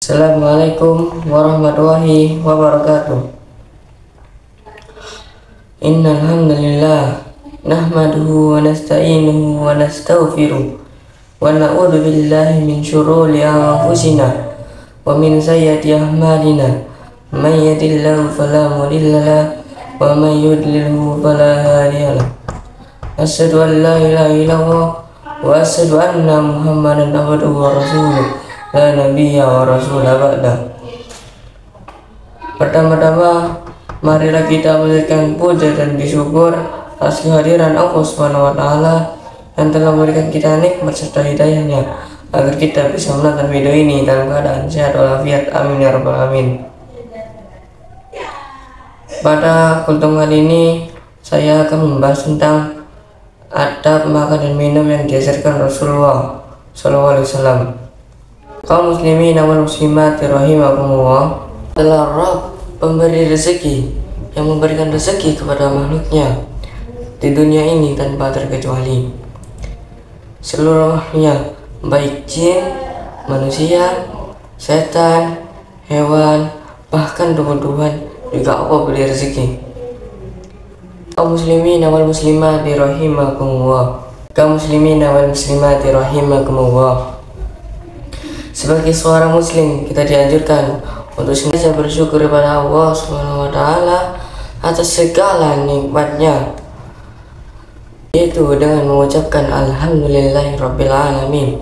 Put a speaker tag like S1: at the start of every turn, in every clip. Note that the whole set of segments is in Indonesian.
S1: Assalamualaikum warahmatullahi wabarakatuh. Innal hamdalillah nahmaduhu wa nasta'inuhu wa nastaghfiruh wa na'udzu billahi min syururi anfusina wa min sayyiati a'malina. May yahdihillahu fala mudilla lahu wa may yudlilhu fala hadiya lahu. Asyhadu an la ilaha illallah wa asyhadu anna Muhammadan abduhu wa rasuluh. La nabiyya wa rasulah ba'da. Pertama-tama marilah kita memberikan puja dan bersyukur atas kehadiran Allah Subhanahu wa taala yang telah memberikan kita nikmat serta hidayahnya agar kita bisa menonton video ini dalam keadaan sehat walafiat. Amin ya rabbal alamin. Pada kultum kali ini saya akan membahas tentang adab makan dan minum yang diajarkan Rasulullah SAW. Kaum muslimin wal muslimat rahimakumullah adalah Rabb pemberi rezeki yang memberikan rezeki kepada makhluknya di dunia ini tanpa terkecuali. Seluruh makhluknya, baik jin, manusia, setan, hewan, bahkan tumbuh-tumbuhan juga Allah beri rezeki. Kaum muslimin wal muslimat rahimakumullah. Kaum muslimin wal muslimat rahimakumullah. Sebagai seorang muslim, kita dianjurkan untuk senantiasa bersyukur kepada Allah Subhanahu wa taala atas segala nikmatnya, yaitu dengan mengucapkan alhamdulillahirabbil alamin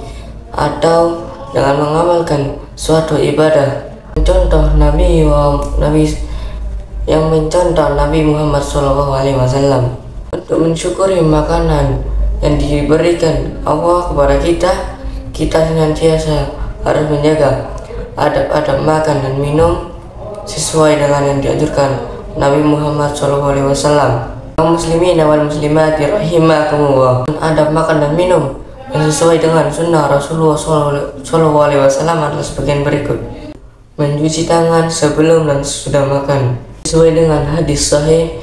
S1: atau dengan mengamalkan suatu ibadah. Contoh Nabi Muhammad SAW untuk mensyukuri makanan yang diberikan Allah kepada kita senantiasa harus menjaga adab-adab makan dan minum sesuai dengan yang dianjurkan Nabi Muhammad SAW. Kaum muslimin wal muslimat rahimakumullah, adab makan dan minum yang sesuai dengan sunnah Rasulullah SAW adalah sebagian berikut: mencuci tangan sebelum dan sesudah makan, sesuai dengan hadis sahih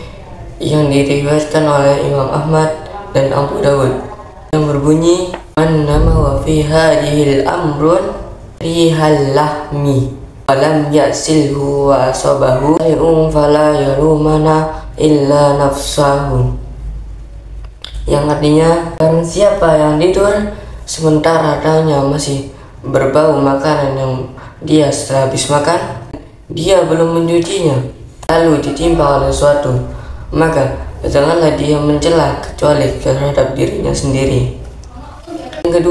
S1: yang diriwayatkan oleh Imam Ahmad dan Abu Dawud yang berbunyi, man nama wa fi hadhil amrun rihal lahmi walam yasilhu wa asabahu ayun fala yarumana illa nafsahu, yang artinya barang siapa yang tidur sementara tangannya masih berbau makanan yang dia setelah habis makan, dia belum mencucinya, lalu ditimpa oleh sesuatu, maka janganlah dia mencela kecuali terhadap dirinya sendiri. Yang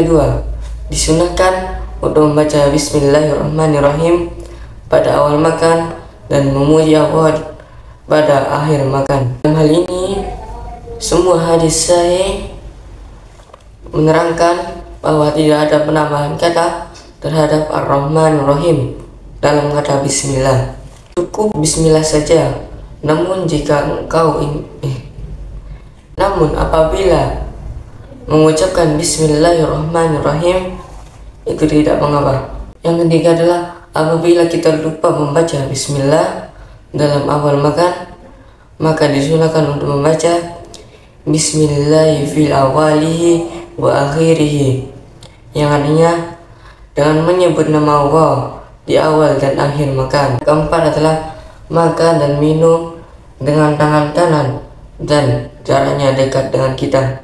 S1: kedua, disunahkan untuk membaca Bismillahirrahmanirrahim pada awal makan dan memuji Allah pada akhir makan. Dalam hal ini, semua hadis sahih menerangkan bahwa tidak ada penambahan kata terhadap Ar-Rahmanir-Rahim dalam kata Bismillah. Cukup Bismillah saja. Namun apabila mengucapkan Bismillahirrahmanirrahim itu tidak mengapa. Yang ketiga adalah apabila kita lupa membaca Bismillah dalam awal makan, maka disunahkan untuk membaca Bismillahi fil awalihi wa akhirihi, yang artinya dengan menyebut nama Allah di awal dan akhir makan. Keempat adalah makan dan minum dengan tangan kanan dan jaraknya dekat dengan kita.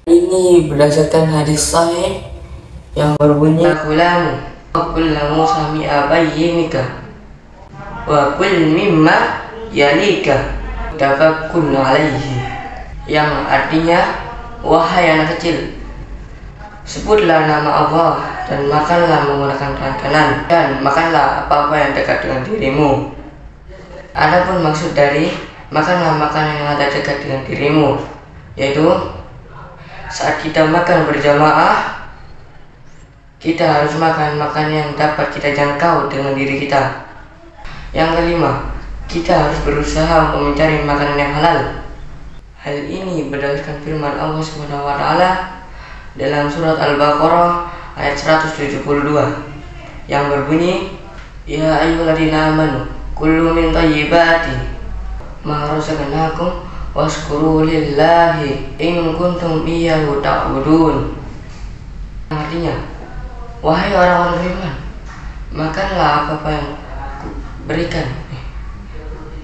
S1: Ini berdasarkan hadis sahih yang berbunyi, "Kulam kullamu sami'a bayyinika wa kul mimma yalika tafakkun alaihi," yang artinya, wahai anak kecil, sebutlah nama Allah dan makanlah menggunakan tangan kanan dan makanlah apa-apa yang dekat dengan dirimu. Adapun maksud dari makanlah makanan yang ada dekat dengan dirimu, yaitu saat kita makan berjamaah, kita harus makan makanan yang dapat kita jangkau dengan diri kita. Yang kelima, kita harus berusaha untuk mencari makanan yang halal. Hal ini berdasarkan firman Allah Subhanahu wa taala dalam surat Al-Baqarah ayat 172 yang berbunyi, ya ayyuhalladzina amanu kullu min thayyibati ma razaqnakum waskuru lillahi in kuntum iyyahu ta'budun. Artinya, wahai orang-orang beriman, makanlah apa yang berikan.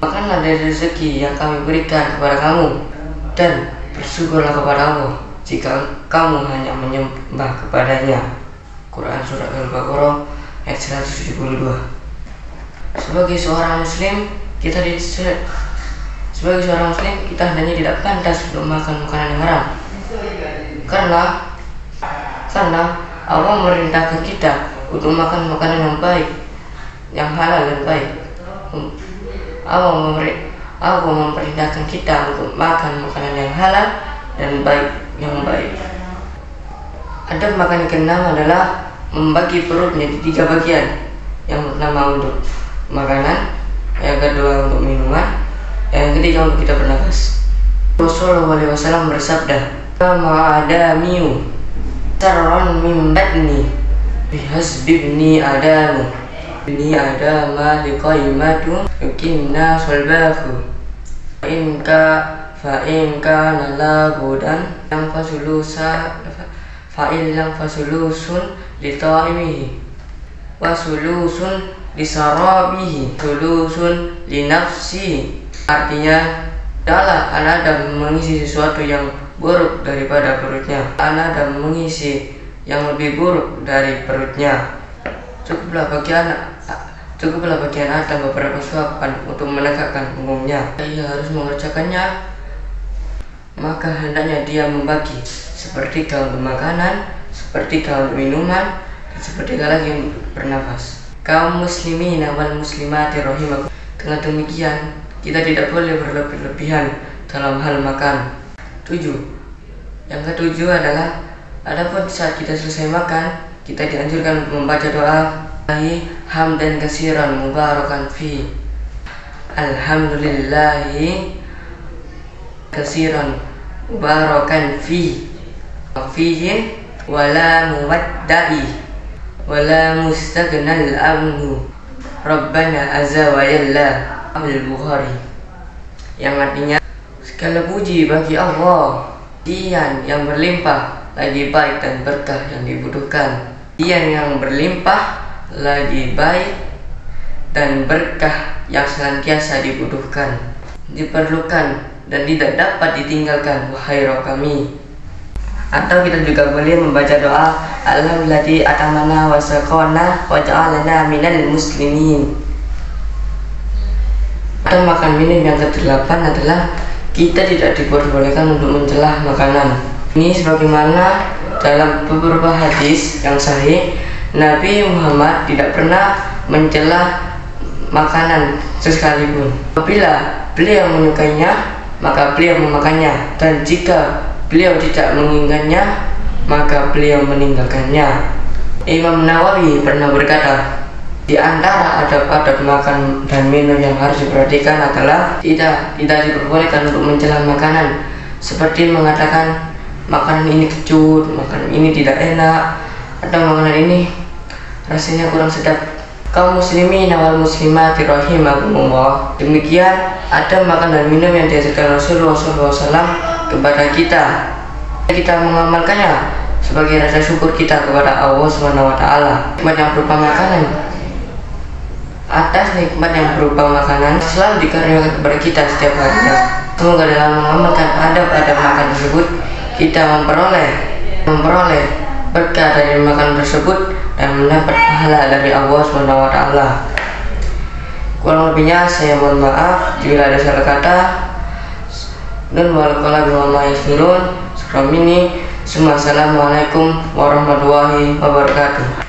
S1: Makanlah dari rezeki yang kami berikan kepada kamu, dan bersyukurlah kepada Allah jika kamu hanya menyembah kepadanya. Quran Surat Al-Baqarah ayat 172. Sebagai seorang muslim, kita hendaknya tidak pantas untuk makan makanan yang haram. Karena Allah memerintahkan kita untuk makan makanan yang baik, yang halal dan baik. Allah memerintahkan kita untuk makan makanan yang halal dan baik, yang baik. Adab makan ke-6 adalah membagi perutnya di 3 bagian. Yang pertama untuk makanan, yang kedua untuk minuman, yang ketiga untuk kita bernafas. Rasulullah SAW bersabda, "Ma'adamiu tarron min batni bihasbibni adamu bini adama liqaimatu yukinna solbahu fa'inka nalabudan yang fa'illang fasulusun lita'imihi wasulusun lisarabihi sulusun linafsihi." Artinya, adalah Anda mengisi sesuatu yang buruk daripada perutnya, Anda mengisi yang lebih buruk dari perutnya. Cukuplah bagian Anda beberapa suapan untuk menegakkan umumnya. Ia harus mengerjakannya, maka hendaknya dia membagi sepertiga untuk makanan, sepertiga untuk minuman, dan sepertiga lagi untuk bernafas. Kaum muslimin wal muslimati rahimakum. Dengan demikian, kita tidak boleh berlebih-lebihan dalam hal makan. 7. Yang ke-7 adalah, adapun saat kita selesai makan, kita dianjurkan untuk membaca doa hamdan katsiran mubarakan fi. Alhamdulillahi katsiran mubarakan fi. Fihin wala muwadda'i wala mustaghnal anhu. Rabbana azza wa jalla. Al-Bukhari. Yang artinya, segala puji bagi Allah, Dia yang berlimpah lagi baik dan berkah yang dibutuhkan. Dia yang berlimpah lagi baik dan berkah yang senantiasa diperlukan dan tidak dapat ditinggalkan, wahai roh kami. Atau kita juga boleh membaca doa Alhamdulillah atamana wa saqana wa ja'alana minal muslimin. Atau makan minum yang ke-8 adalah kita tidak diperbolehkan untuk mencelah makanan. Ini sebagaimana dalam beberapa hadis yang sahih, Nabi Muhammad tidak pernah mencela makanan sekalipun. Apabila beliau menyukainya, maka beliau memakannya, dan jika beliau tidak menginginkannya, maka beliau meninggalkannya. Imam Nawawi pernah berkata, di antara adab-adab makan dan minum yang harus diperhatikan adalah tidak diperbolehkan untuk mencela makanan, seperti mengatakan makanan ini kecut, makanan ini tidak enak, atau makanan ini rasanya kurang sedap. Kaum muslimin wal muslimati rahimakumullah. Demikian adab makan dan minum yang diajarkan Rasulullah SAW kepada kita. Kita mengamalkannya sebagai rasa syukur kita kepada Allah SWT. Nikmat yang berupa makanan, atas nikmat yang berupa makanan selalu dikaruniakan kepada kita setiap harinya. Semoga dalam mengamalkan adab-adab makan tersebut, kita memperoleh berkah dari makan tersebut dan mendapat pahala dari Allah SWT. Kurang lebihnya saya mohon maaf jika ada salah kata. Dan Assalamualaikum warahmatullahi wabarakatuh.